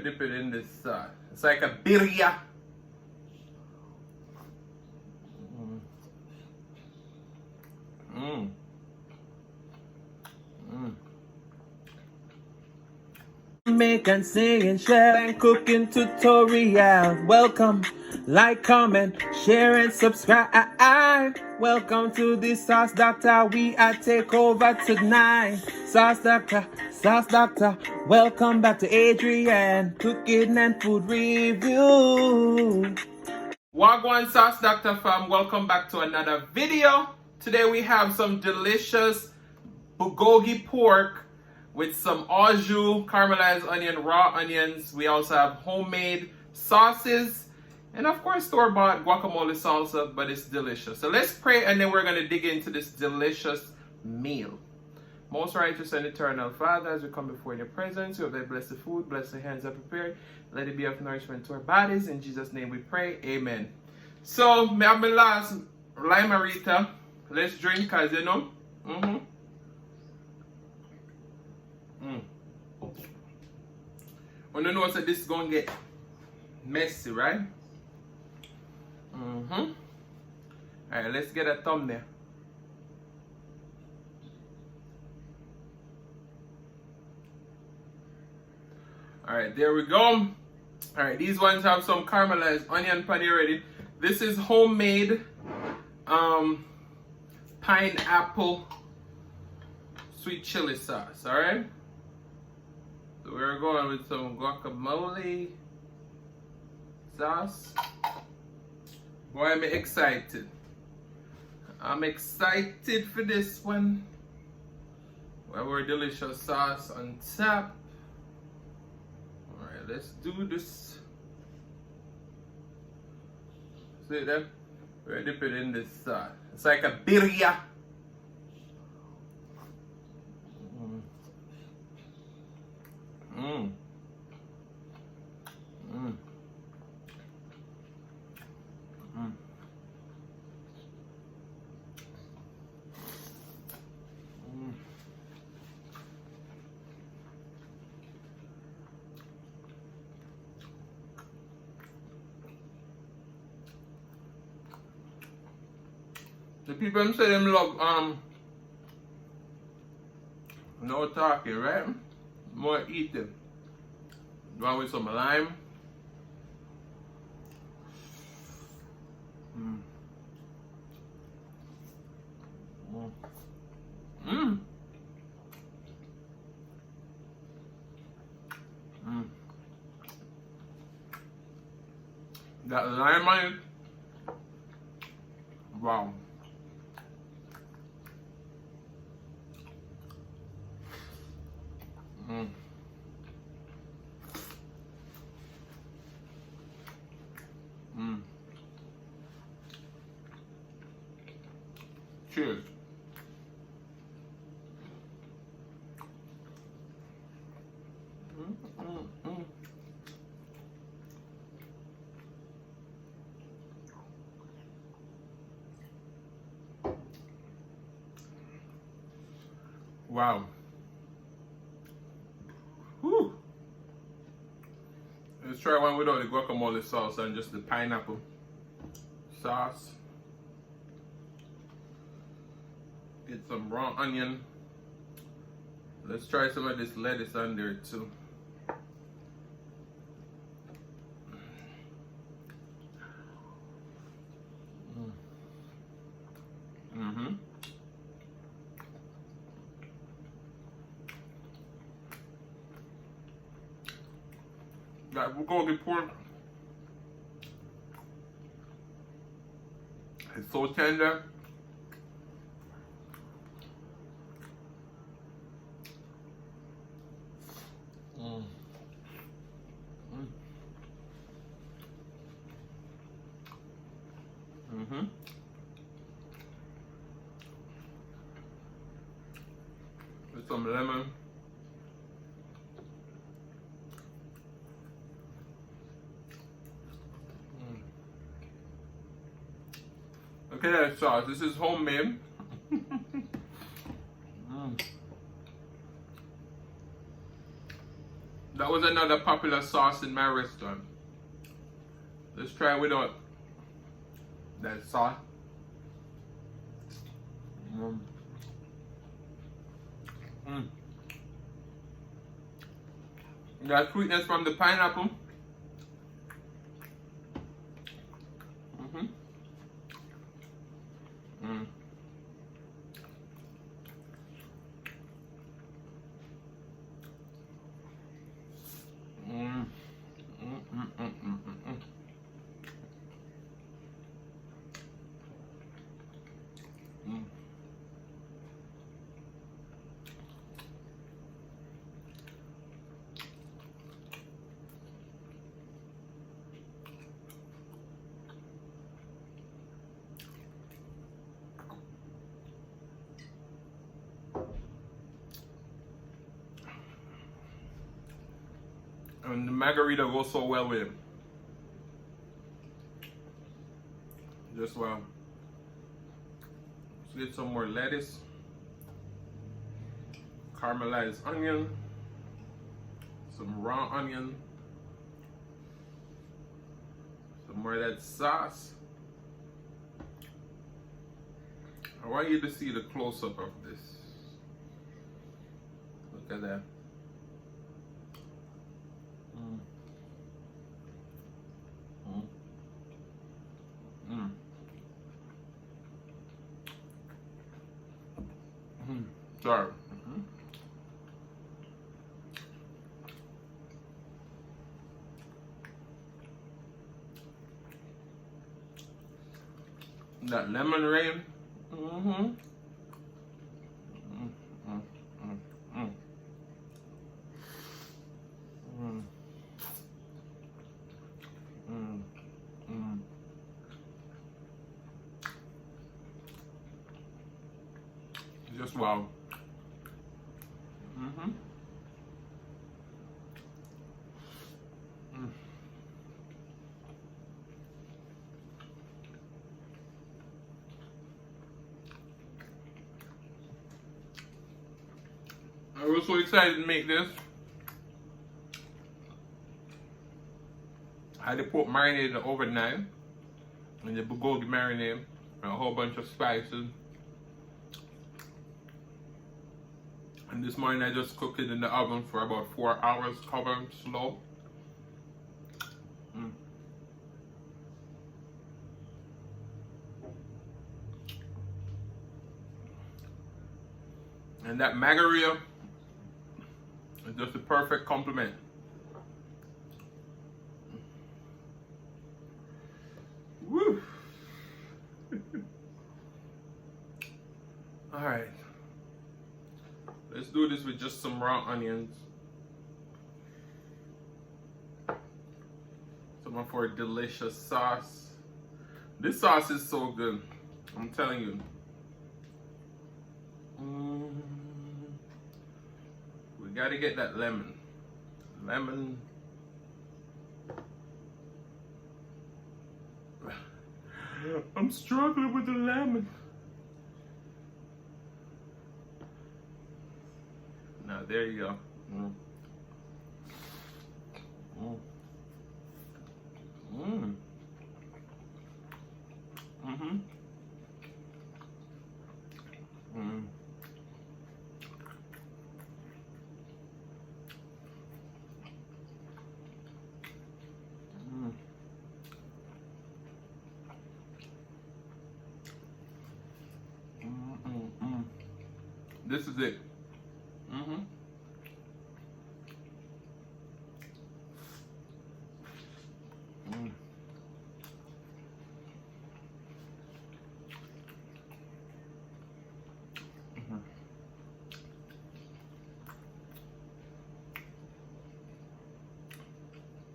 dip it in this sauce. It's like a birria. Jamaican singing, share and cooking tutorial. Welcome, like, comment, share and subscribe. Welcome to the Sauce Doctor. We are take over tonight. Sauce Doctor, Sauce Doctor. Welcome back to Adrian, cooking and food review. Wagwan Sauce Doctor fam, welcome back to another video. Today we have some delicious bulgogi pork with some au jus, caramelized onion, raw onions. We also have homemade sauces, and of course store-bought guacamole salsa, but it's delicious. So let's pray, and then we're going to dig into this delicious meal. Most righteous and eternal Father, as we come before your presence, you have blessed the food, bless the hands that prepared. Let it be of nourishment to our bodies. In Jesus' name we pray. Amen. So, I have my last limerita. Let's drink, cause you know. When you know that this is gonna get messy, right? Alright, let's get a thumbnail. Alright, there we go. Alright, these ones have some caramelized onion patty already. This is homemade pineapple sweet chili sauce, alright? So we're going with some guacamole sauce. Boy, I'm excited. I'm excited for this one. We have our delicious sauce on top. Alright, let's do this. See that? We're dip it in this sauce. It's like a birria. The people say them love no talking, right? More eating. Go with some lime. That lime on it. Wow. Cheers. Wow. Whew. Let's try one without the guacamole sauce and just the pineapple sauce. Get some raw onion. Let's try some of this lettuce on there too. That bulgogi pork is so tender. With some lemon. Okay, that sauce. This is homemade. That was another popular sauce in my restaurant. Let's try without that sauce. Mm. Mm. That sweetness from the pineapple. Mm-hmm. Mm. Mm. Mm, mm, mm, mm, mm, mm. And the margarita goes so well with it. Just well. Let's get some more lettuce, caramelized onion, some raw onion, some more of that sauce. I want you to see the close-up of this. Look at that. Mm. Mm. Mm. Mm. Sorry. Mm-hmm. That lemon rain. Mm-hmm. Mm, mm, mm, mm. Mm. Mm. Mm. Just wow. Mm-hmm. Mm. I was so excited to make this. I had the pork marinated overnight and the bulgogi marinade and a whole bunch of spices. And this morning I just cooked it in the oven for about 4 hours, covered slow. Mm. And that margarita is just a perfect complement. Woo! Alright. Let's do this with just some raw onions. Some of our delicious sauce. This sauce is so good. I'm telling you. We gotta get that lemon. Lemon. I'm struggling with the lemon. Now there you go. Mm. Mm. Mm. Mm-hmm. Mm. Mm. Mm, mm, mm. This is it. Mm-hmm. Mm. Mm-hmm.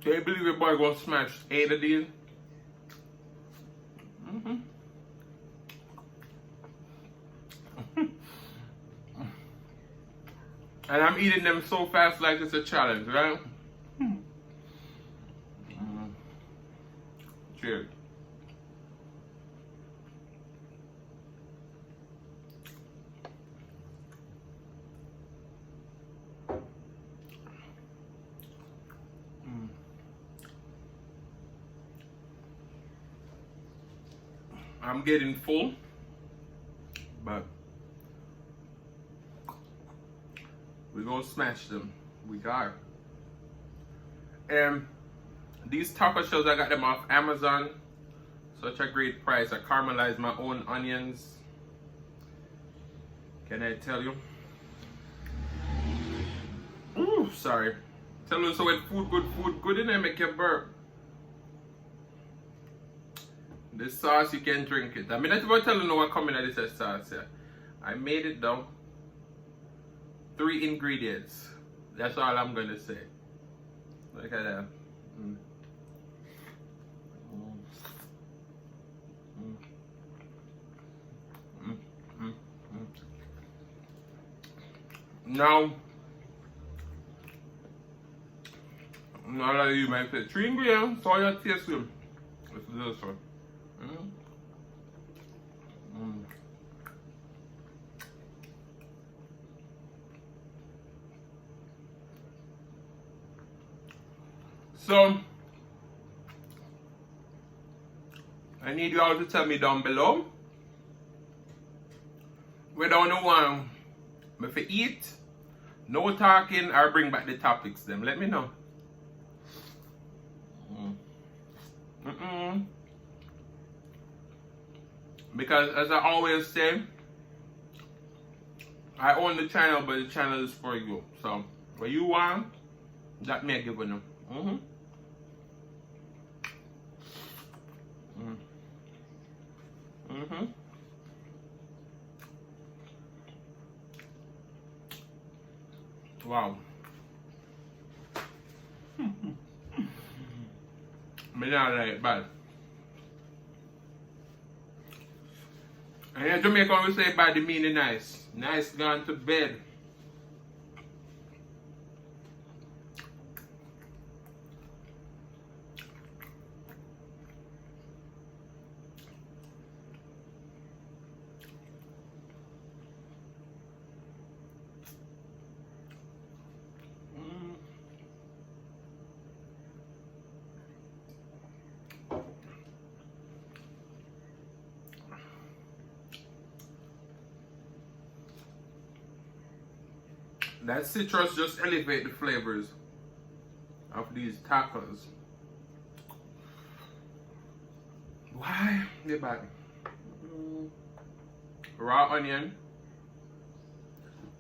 Can you believe your boy gonna smash 8 of these? Mm-hmm. And I'm eating them so fast like it's a challenge, right? Mm. Cheers. I'm getting full, but we're gonna smash them. We got. And these taco shells, I got them off Amazon. Such a great price. I caramelized my own onions. Can I tell you? Ooh, sorry. Tell you so when food good, and I make you burp. This sauce, you can drink it. I mean, that's about telling you what coming out of this sauce here. I made it down. 3 ingredients. That's all I'm gonna say. Look at that. Now, now that you might say 3 ingredients, so you taste them. Let's do this one. So, I need you all to tell me down below whether you want me to eat, no talking, or bring back the topics. Them, let me know. Because as I always say, I own the channel, but the channel is for you. So what you want, that me give you. Wow. Me not like bad. And in Jamaica we say bad, meaning nice. Nice gone to bed. That citrus just elevate the flavors of these tacos. Why? Get back. Raw onion.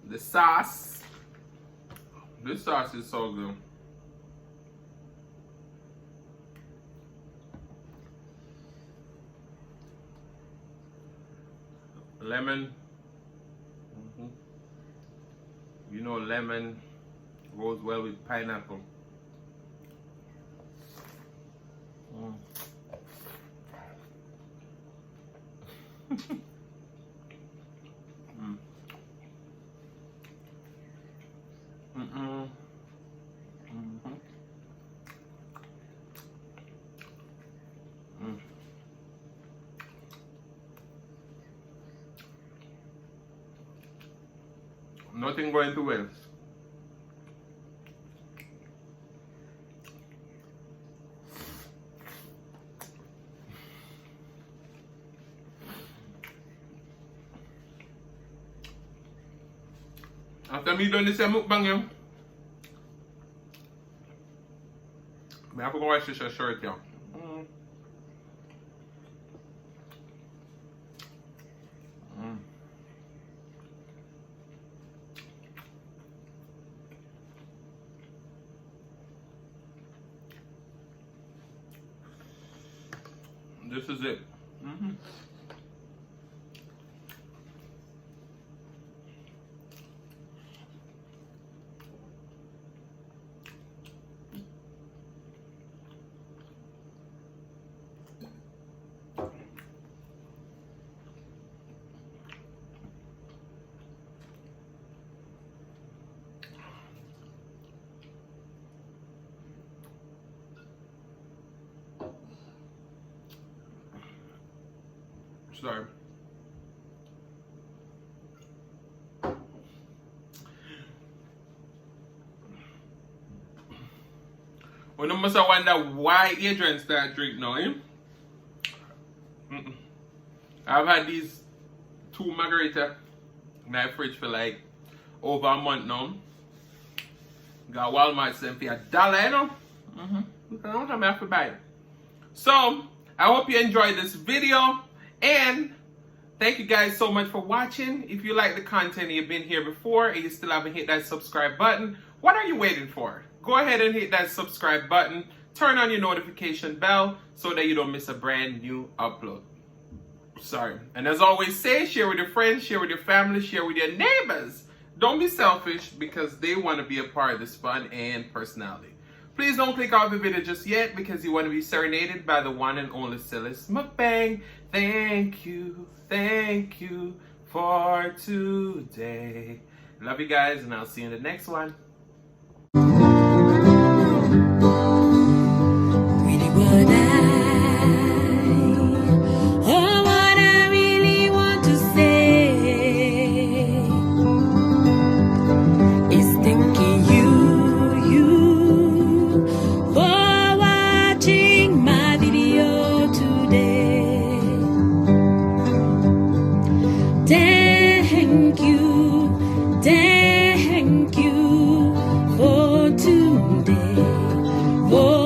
The sauce. This sauce is so good. Lemon. You know, lemon goes well with pineapple. Nothing going to waste. After me done this mukbang, I have to go wash this shirt, yeah. This is it. Sorry. Well, you must wonder why Adrian started drinking now, eh? I've had these 2 margarita in my fridge for like over a month now. Got Walmart sent for $1, you know. I don't have to buy it. So, I hope you enjoyed this video. And thank you guys so much for watching. If you like the content and you've been here before and you still haven't hit that subscribe button, what are you waiting for? Go ahead and hit that subscribe button. Turn on your notification bell so that you don't miss a brand new upload. Sorry. And as always say, share with your friends, share with your family, share with your neighbors. Don't be selfish because they want to be a part of this fun and personality. Please don't click off the video just yet because you want to be serenaded by the one and only Silas Mukbang. Thank you for today. Love you guys and I'll see you in the next one. Thank you for today. For